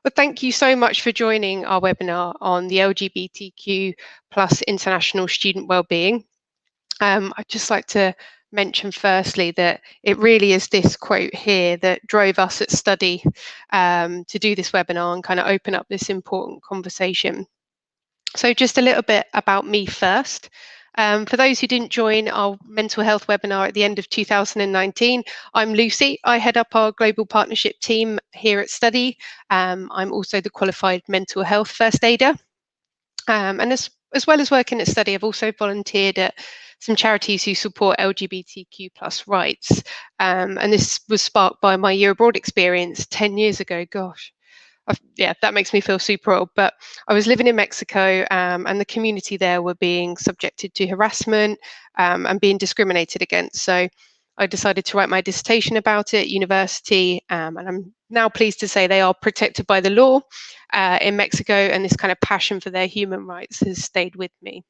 Well, thank you so much for joining our webinar on the LGBTQ plus international student wellbeing. I'd just like to mention firstly that it really is this quote here that drove us at Study to do this webinar and kind of open up this important conversation. So just a little bit about me first. For those who didn't join our mental health webinar at the end of 2019, I'm Lucy. I head up our global partnership team here at Study. I'm also the qualified mental health first aider. And as well as working at Study, I've also volunteered at some charities who support LGBTQ plus rights. And this was sparked by my year abroad experience 10 years ago. Gosh. Yeah, that makes me feel super old. But I was living in Mexico, and the community there were being subjected to harassment and being discriminated against. So I decided to write my dissertation about it at university, and I'm now pleased to say they are protected by the law in Mexico, and this kind of passion for their human rights has stayed with me.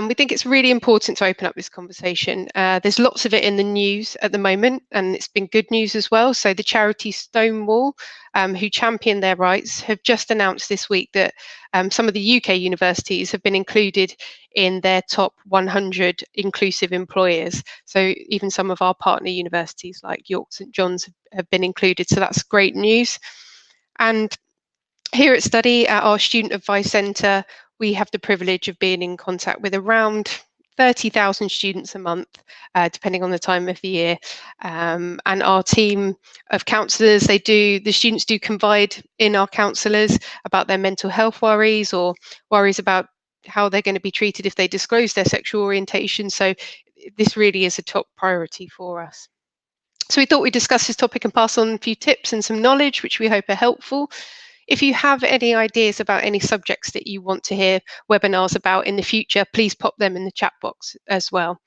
We think it's really important to open up this conversation. There's lots of it in the news at the moment, and it's been good news as well. So the charity Stonewall, who champion their rights, have just announced this week that some of the UK universities have been included in their top 100 inclusive employers. So even some of our partner universities like York St John's have been included. So that's great news. And here at Study, at our Student Advice Centre, we have the privilege of being in contact with around 30,000 students a month, depending on the time of the year. And our team of counsellors, the students do confide in our counsellors about their mental health worries or worries about how they're going to be treated if they disclose their sexual orientation. So this really is a top priority for us. So we thought we'd discuss this topic and pass on a few tips and some knowledge, which we hope are helpful. If you have any ideas about any subjects that you want to hear webinars about in the future, please pop them in the chat box as well.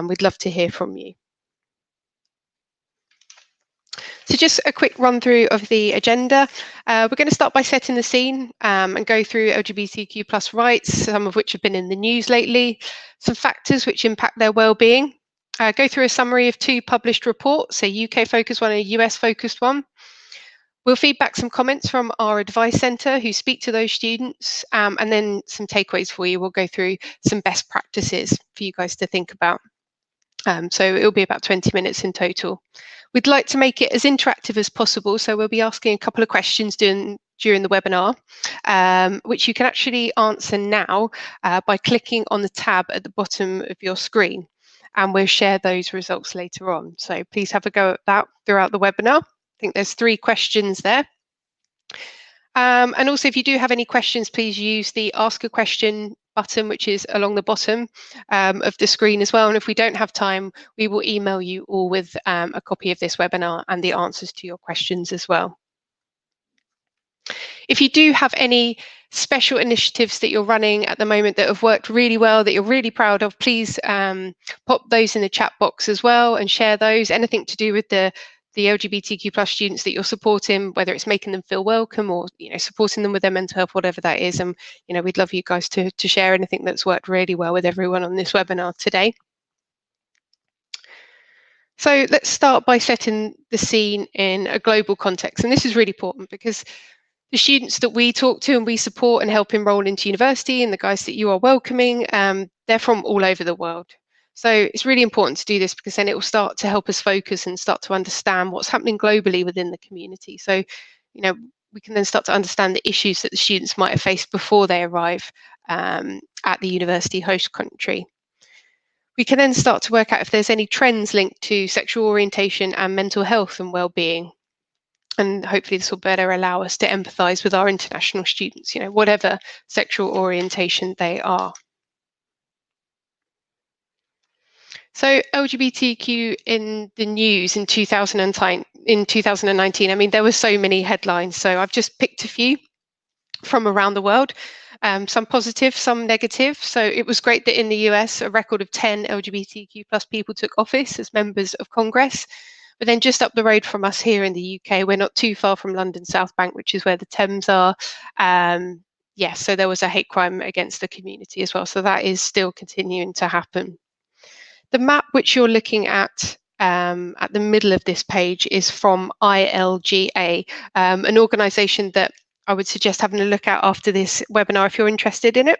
We'd love to hear from you. So just a quick run through of the agenda. We're going to start by setting the scene and go through LGBTQ plus rights, some of which have been in the news lately, some factors which impact their well-being, go through a summary of 2 published reports, a UK focused one and a US focused one. We'll feed back some comments from our advice centre who speak to those students, and then some takeaways for you. We'll go through some best practices for you guys to think about. So it'll be about 20 minutes in total. We'd like to make it as interactive as possible, so we'll be asking a couple of questions during the webinar, which you can actually answer now by clicking on the tab at the bottom of your screen, and we'll share those results later on. So please have a go at that throughout the webinar. I think there's 3 questions there. And also, if you do have any questions, please use the Ask a Question button, which is along the bottom of the screen as well. And if we don't have time, we will email you all with a copy of this webinar and the answers to your questions as well. If you do have any special initiatives that you're running at the moment that have worked really well, that you're really proud of, please pop those in the chat box as well and share those. Anything to do with the LGBTQ plus students that you're supporting, whether it's making them feel welcome or supporting them with their mental health, whatever that is. And we'd love you guys to share anything that's worked really well with everyone on this webinar today. So let's start by setting the scene in a global context. And this is really important because the students that we talk to and we support and help enroll into university, and the guys that you are welcoming, they're from all over the world. So it's really important to do this because then it will start to help us focus and start to understand what's happening globally within the community. So, we can then start to understand the issues that the students might have faced before they arrive at the university host country. We can then start to work out if there's any trends linked to sexual orientation and mental health and well-being. And hopefully this will better allow us to empathise with our international students, whatever sexual orientation they are. So LGBTQ in the news in 2019, I mean, there were so many headlines. So I've just picked a few from around the world, some positive, some negative. So it was great that in the US, a record of 10 LGBTQ plus people took office as members of Congress. But then just up the road from us here in the UK, we're not too far from London South Bank, which is where the Thames are. So there was a hate crime against the community as well. So that is still continuing to happen. The map which you're looking at at the middle of this page is from ILGA, an organisation that I would suggest having a look at after this webinar if you're interested in it.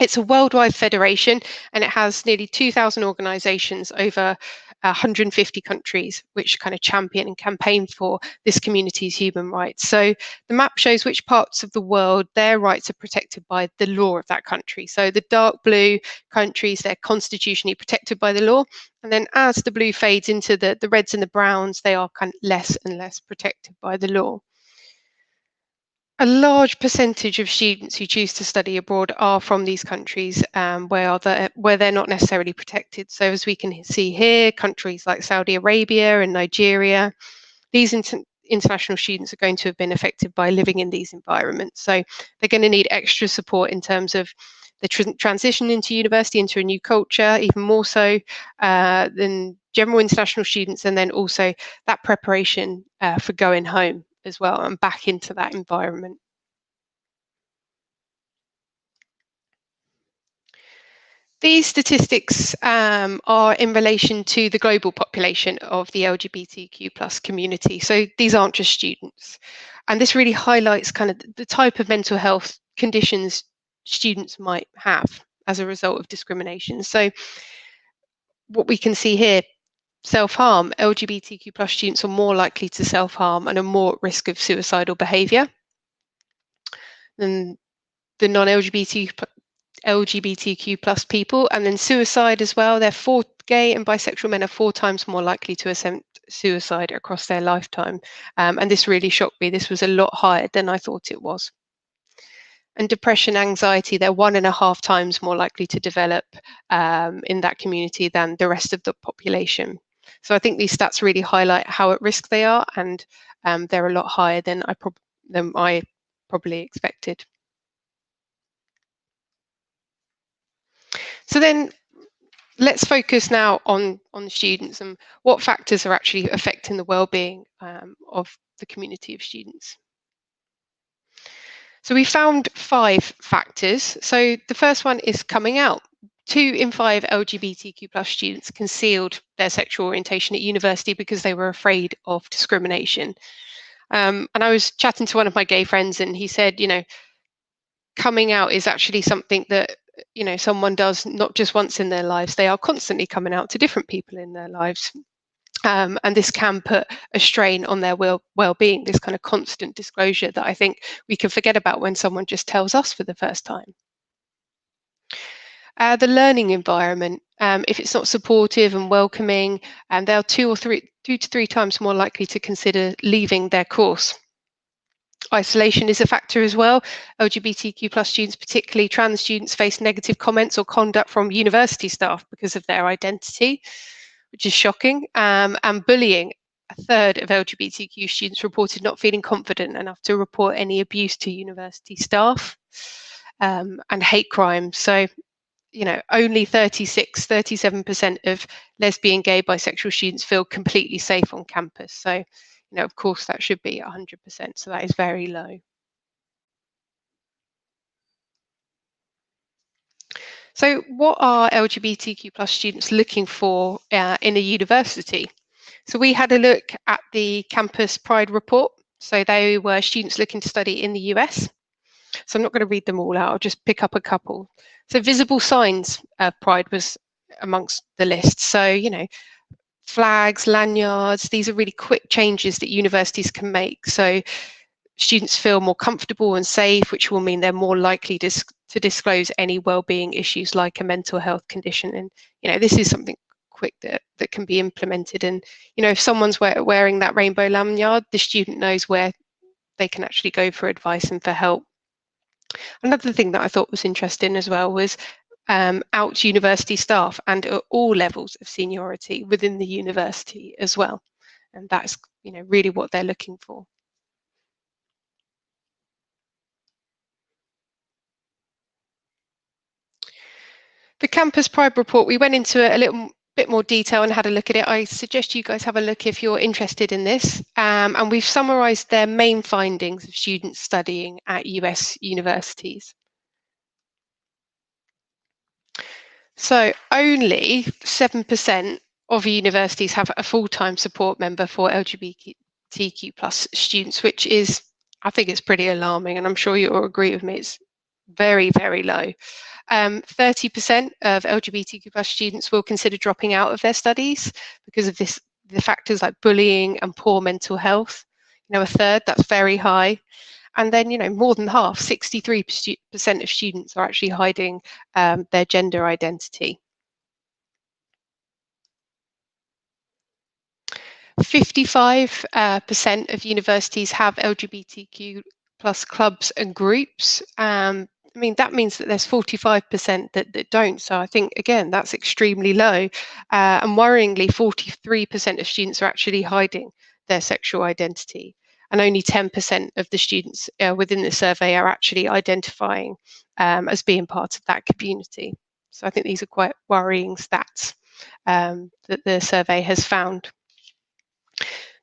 It's a worldwide federation, and it has nearly 2,000 organisations over 150 countries which kind of champion and campaign for this community's human rights. So the map shows which parts of the world their rights are protected by the law of that country. So the dark blue countries, they're constitutionally protected by the law. And then as the blue fades into the reds and the browns, they are kind of less and less protected by the law. A large percentage of students who choose to study abroad are from these countries where they're not necessarily protected. So as we can see here, countries like Saudi Arabia and Nigeria, these international students are going to have been affected by living in these environments. So they're going to need extra support in terms of the transition into university, into a new culture, even more so than general international students, and then also that preparation for going home as well and back into that environment. These statistics are in relation to the global population of the LGBTQ plus community. So these aren't just students. And this really highlights kind of the type of mental health conditions students might have as a result of discrimination. So what we can see here, self-harm, LGBTQ plus students are more likely to self-harm and are more at risk of suicidal behaviour than the non-LGBTQ plus people. And then suicide as well. Gay and bisexual men are 4 times more likely to attempt suicide across their lifetime. And this really shocked me. This was a lot higher than I thought it was. And depression, anxiety, they're 1.5 times more likely to develop in that community than the rest of the population. So I think these stats really highlight how at risk they are, and they're a lot higher than I probably expected. So then let's focus now on the students and what factors are actually affecting the well-being of the community of students. So we found 5 factors. So the first one is coming out. 2 in 5 LGBTQ plus students concealed their sexual orientation at university because they were afraid of discrimination. And I was chatting to one of my gay friends, and he said, coming out is actually something that someone does not just once in their lives. They are constantly coming out to different people in their lives. And this can put a strain on their well-being, this kind of constant disclosure that I think we can forget about when someone just tells us for the first time. The learning environment, if it's not supportive and welcoming, and they're 2 to 3 times more likely to consider leaving their course. Isolation is a factor as well. LGBTQ plus students, particularly trans students, face negative comments or conduct from university staff because of their identity, which is shocking. And bullying. 1/3 of LGBTQ students reported not feeling confident enough to report any abuse to university staff, and hate crime. So, only 37% of lesbian, gay, bisexual students feel completely safe on campus. So, of course, that should be 100%. So that is very low. So what are LGBTQ plus students looking for in a university? So we had a look at the Campus Pride report. So they were students looking to study in the US. So I'm not going to read them all out, I'll just pick up a couple. So visible signs of Pride was amongst the list. So, flags, lanyards, these are really quick changes that universities can make. So students feel more comfortable and safe, which will mean they're more likely to disclose any well-being issues like a mental health condition. And this is something quick that can be implemented. And if someone's wearing that rainbow lanyard, the student knows where they can actually go for advice and for help. Another thing that I thought was interesting as well was out university staff and at all levels of seniority within the university as well. And that's really what they're looking for. The Campus Pride report, we went into it a little bit more detail and had a look at it. I suggest you guys have a look if you're interested in this. And we've summarised their main findings of students studying at US universities. So only 7% of universities have a full-time support member for LGBTQ plus students, which is, I think it's pretty alarming, and I'm sure you'll agree with me, it's very, very low. 30% of LGBTQ plus students will consider dropping out of their studies because of the factors like bullying and poor mental health. A third, that's very high. And then, more than half, 63% of students are actually hiding their gender identity. 55% of universities have LGBTQ plus clubs and groups. That means that there's 45% that don't. So I think, again, that's extremely low. And worryingly, 43% of students are actually hiding their sexual identity. And only 10% of the students within the survey are actually identifying as being part of that community. So I think these are quite worrying stats that the survey has found.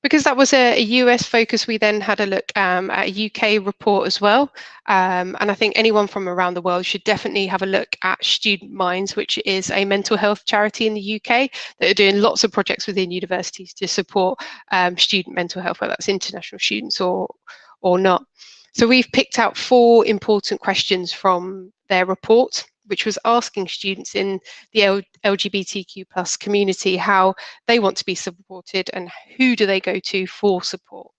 Because that was a US focus, we then had a look at a UK report as well. And I think anyone from around the world should definitely have a look at Student Minds, which is a mental health charity in the UK that are doing lots of projects within universities to support student mental health, whether that's international students or not. So we've picked out 4 important questions from their report, which was asking students in the LGBTQ plus community how they want to be supported and who do they go to for support.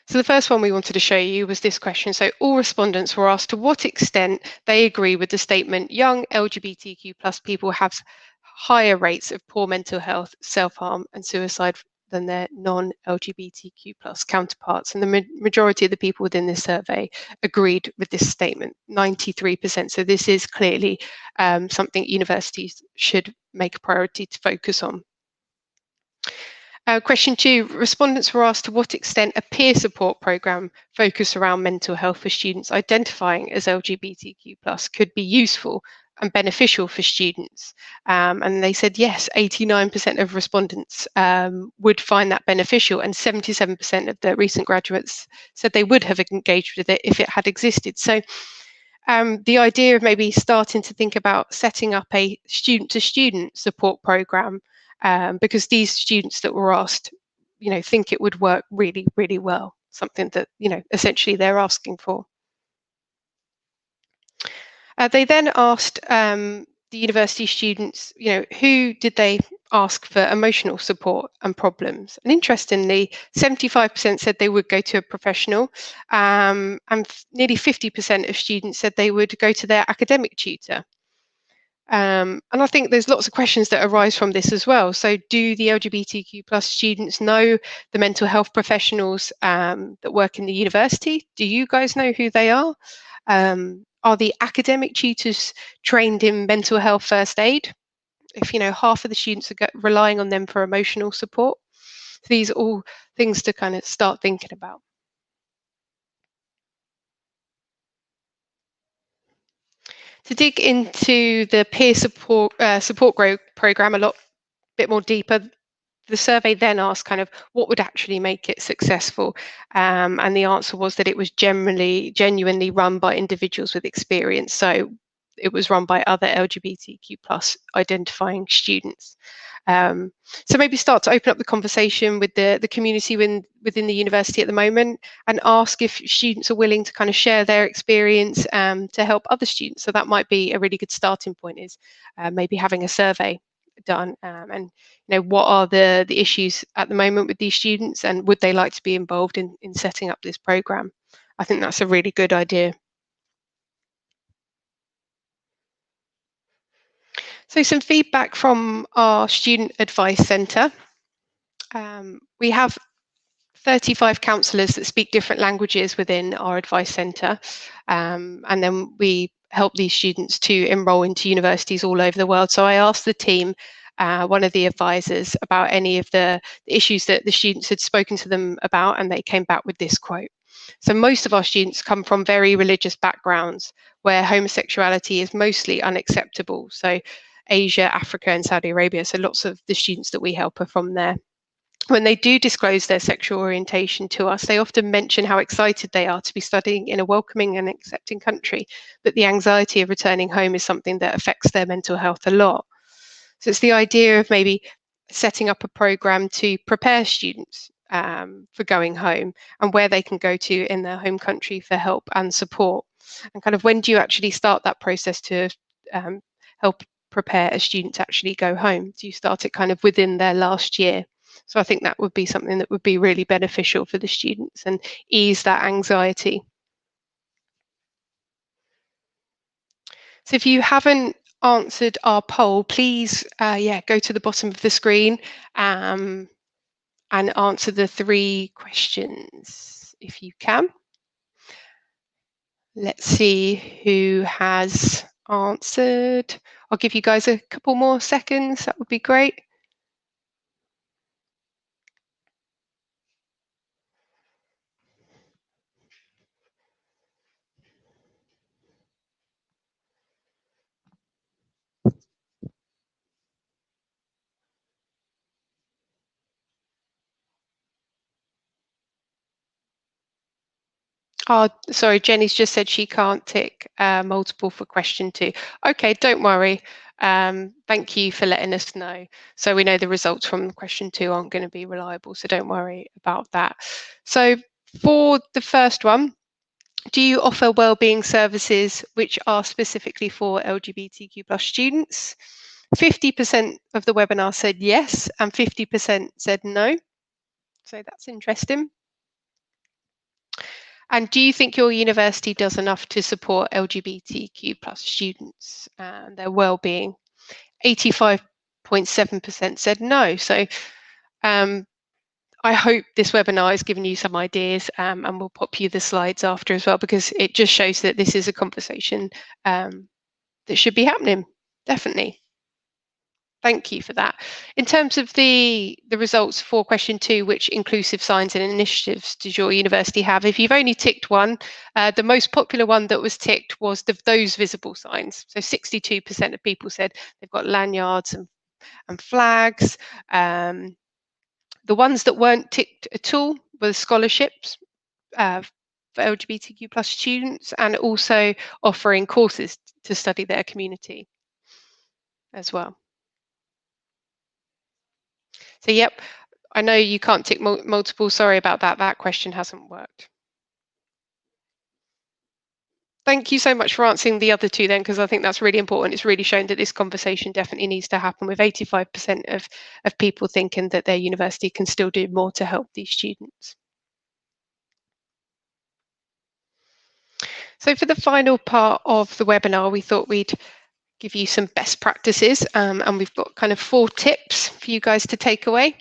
So the first one we wanted to show you was this question. So all respondents were asked to what extent they agree with the statement young LGBTQ plus people have higher rates of poor mental health, self-harm and suicide than their non-LGBTQ plus counterparts. And the majority of the people within this survey agreed with this statement, 93%. So this is clearly something universities should make a priority to focus on. Question 2, respondents were asked to what extent a peer support programme focused around mental health for students identifying as LGBTQ plus could be useful and beneficial for students. And they said yes, 89% of respondents would find that beneficial, and 77% of the recent graduates said they would have engaged with it if it had existed. So the idea of maybe starting to think about setting up a student-to-student support programme, because these students that were asked, think it would work really, really well. Something that, essentially they're asking for. They then asked the university students, who did they ask for emotional support and problems? And interestingly, 75% said they would go to a professional, and nearly 50% of students said they would go to their academic tutor. And I think there's lots of questions that arise from this as well. So do the LGBTQ plus students know the mental health professionals that work in the university? Do you guys know who they are? Are the academic tutors trained in mental health first aid? If half of the students are relying on them for emotional support. So these are all things to kind of start thinking about. To dig into the peer support program a bit more deeper, the survey then asked kind of what would actually make it successful, and the answer was that it was genuinely run by individuals with experience. So it was run by other LGBTQ plus identifying students. So maybe start to open up the conversation with the community within the university at the moment, and ask if students are willing to kind of share their experience to help other students. So that might be a really good starting point, is maybe having a survey done, and what are the issues at the moment with these students, and would they like to be involved in setting up this program? I think that's a really good idea. So some feedback from our student advice centre. We have 35 counsellors that speak different languages within our advice centre, and then we help these students to enrol into universities all over the world. So I asked the team, one of the advisors, about any of the issues that the students had spoken to them about, and they came back with this quote. So most of our students come from very religious backgrounds where homosexuality is mostly unacceptable. So Asia, Africa and Saudi Arabia. So lots of the students that we help are from there. When they do disclose their sexual orientation to us, they often mention how excited they are to be studying in a welcoming and accepting country, but the anxiety of returning home is something that affects their mental health a lot. So it's the idea of maybe setting up a program to prepare students for going home and where they can go to in their home country for help and support. And kind of when do you actually start that process to um, help prepare a student to actually go home? Do you start it kind of within their last year? So I think that would be something that would be really beneficial for the students and ease that anxiety. So if you haven't answered our poll, please, go to the bottom of the screen um, and answer the 3 questions if you can. Let's see who has answered. I'll give you guys a couple more seconds. That would be great. Oh, sorry, Jenny's just said she can't tick multiple for question 2. Okay, don't worry. Thank you for letting us know. So we know the results from question 2 aren't going to be reliable, so don't worry about that. So for the first one, do you offer wellbeing services which are specifically for LGBTQ plus students? 50% of the webinar said yes, and 50% said no. So that's interesting. And do you think your university does enough to support LGBTQ plus students and their well-being? 85.7% said no. So I hope this webinar has given you some ideas, and we'll pop you the slides after as well, because it just shows that this is a conversation that should be happening, definitely. Thank you for that. In terms of the results for question 2, which inclusive signs and initiatives does your university have? If you've only ticked one, the most popular one that was ticked was those visible signs. So 62% of people said they've got lanyards and flags. The ones that weren't ticked at all were scholarships for LGBTQ plus students, and also offering courses to study their community as well. So, yep, I know you can't tick multiple. Sorry about that. That question hasn't worked. Thank you so much for answering the other 2 then, because I think that's really important. It's really shown that this conversation definitely needs to happen, with 85% of people thinking that their university can still do more to help these students. So for the final part of the webinar, we thought we'd give you some best practices, and we've got kind of 4 tips for you guys to take away.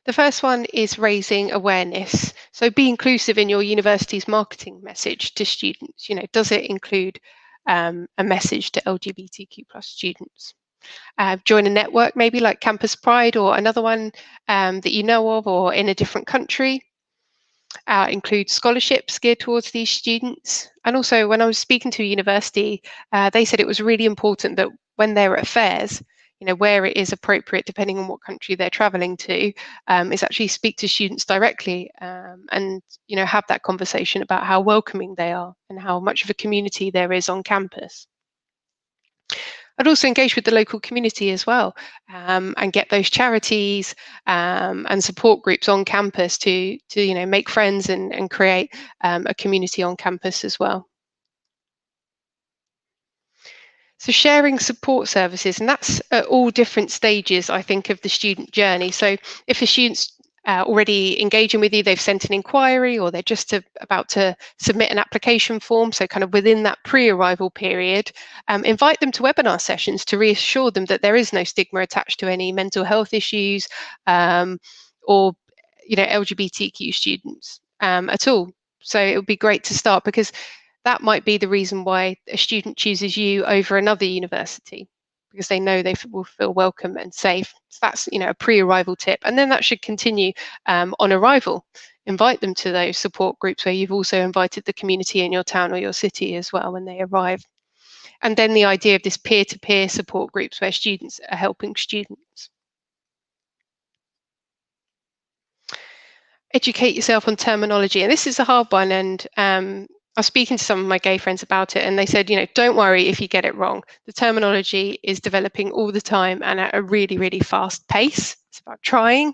The first one is raising awareness. So be inclusive in your university's marketing message to students. You know, does it include a message to LGBTQ plus students? Join a network, maybe like Campus Pride or another one that you know of, or in a different country. Include scholarships geared towards these students. And also, when I was speaking to a university, they said it was really important that when they're at fairs, you know, where it is appropriate, depending on what country they're traveling to, is actually speak to students directly, and, you know, have that conversation about how welcoming they are and how much of a community there is on campus. I'd also engage with the local community as well, and get those charities and support groups on campus to you know, make friends and create a community on campus as well. So sharing support services, and that's at all different stages, I think, of the student journey. So if a student's already engaging with you, they've sent an inquiry, or they're just about to submit an application form, so kind of within that pre-arrival period, invite them to webinar sessions to reassure them that there is no stigma attached to any mental health issues, or, you know, LGBTQ students at all. So it would be great to start, because that might be the reason why a student chooses you over another university, because they know they will feel welcome and safe. So that's, you know, a pre-arrival tip, and then that should continue on arrival. Invite them to those support groups where you've also invited the community in your town or your city as well when they arrive. And then the idea of this peer-to-peer support groups where students are helping students. educate yourself on terminology. And this is a hard one. And I was speaking to some of my gay friends about it, and they said, don't worry if you get it wrong. The terminology is developing all the time and at a really, really fast pace. It's about trying.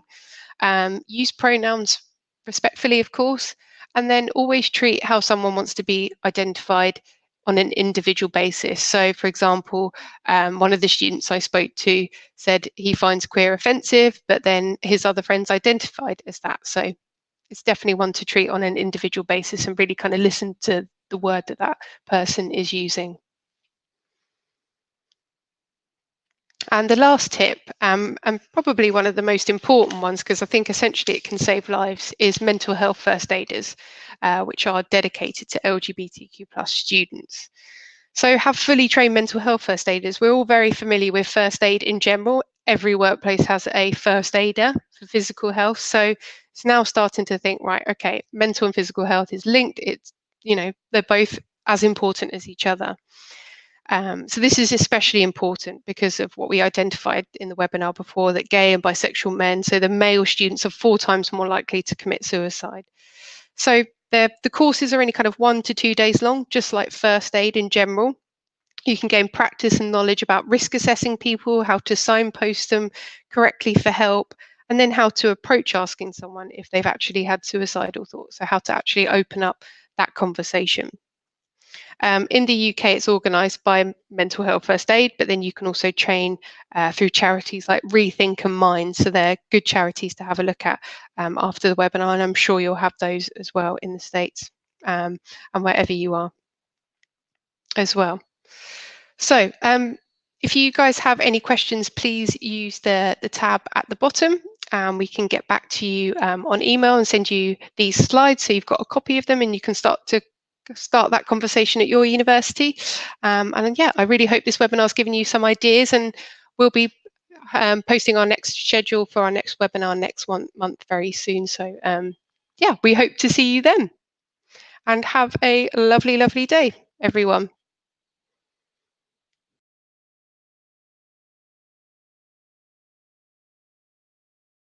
Use pronouns respectfully, of course, and then always treat how someone wants to be identified on an individual basis. So, for example, one of the students I spoke to said he finds queer offensive, but then his other friends identified as that. So it's definitely one to treat on an individual basis and really kind of listen to the word that that person is using. And the last tip, and probably one of the most important ones, because I think essentially it can save lives, is mental health first aiders, which are dedicated to LGBTQ plus students. So have fully trained mental health first aiders. We're all very familiar with first aid in general. Every workplace has a first aider for physical health. So it's now starting to think, right, okay, mental and physical health is linked. It's, they're both as important as each other. So this is especially important because of what we identified in the webinar before, that gay and bisexual men, so the male students, are 4 times more likely to commit suicide. So the courses are only kind of 1 to 2 days long, just like first aid in general. You can gain practice and knowledge about risk assessing people, how to signpost them correctly for help, and then how to approach asking someone if they've actually had suicidal thoughts. So how to actually open up that conversation. In the UK, it's organised by Mental Health First Aid, but then you can also train through charities like Rethink and Mind. So they're good charities to have a look at after the webinar, and I'm sure you'll have those as well in the States and wherever you are as well. So if you guys have any questions, please use the tab at the bottom, and we can get back to you on email and send you these slides so you've got a copy of them and you can start that conversation at your university. And then, yeah, I really hope this webinar has given you some ideas, and we'll be posting our next schedule for our next webinar next month very soon. So yeah, we hope to see you then, and have a lovely, lovely day, everyone.